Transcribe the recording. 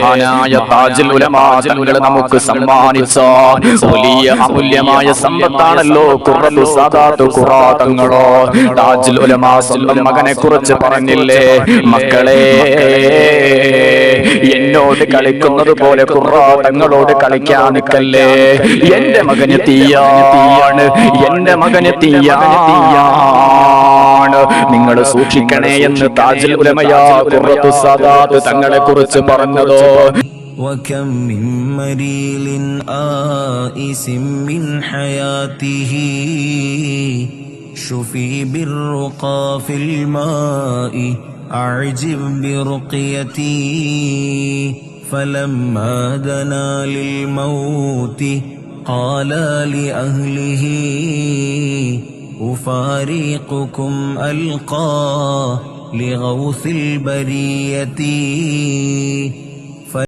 മഹാനായ താജുൽ ഉലമാ തങ്ങൾ നമുക്ക് സമ്മാനിച്ച വലിയ അമൂല്യമായ സമ്പത്താണല്ലോ ഖുറത്തു സാദാത്ത് ഖുറാ തങ്ങളോ. താജുൽ ഉലമാ സ്വന്തം മകനെ കുറിച്ച് പറഞ്ഞില്ലേ, മക്കളെ എന്നോട് കളിക്കുന്നത് പോലെ ഖുറാ തങ്ങളോട് കളിക്കാൻ നിൽക്കല്ലേ, എന്റെ മകന് തീയാണ്, എന്റെ മകന് തീയാണ്, നിങ്ങൾ സൂക്ഷിക്കണേ എന്ന് താജുൽ ഉലമയാ ഖുറത്തു സാദാത്ത് തങ്ങളെ കുറിച്ച് പറഞ്ഞതോ. وكم من مريل آئس من حياته شفي بالرقى في الماء أعجب برقيتي فلما دنا للموت قال لأهله أفارقكم ألقى لغوث البرية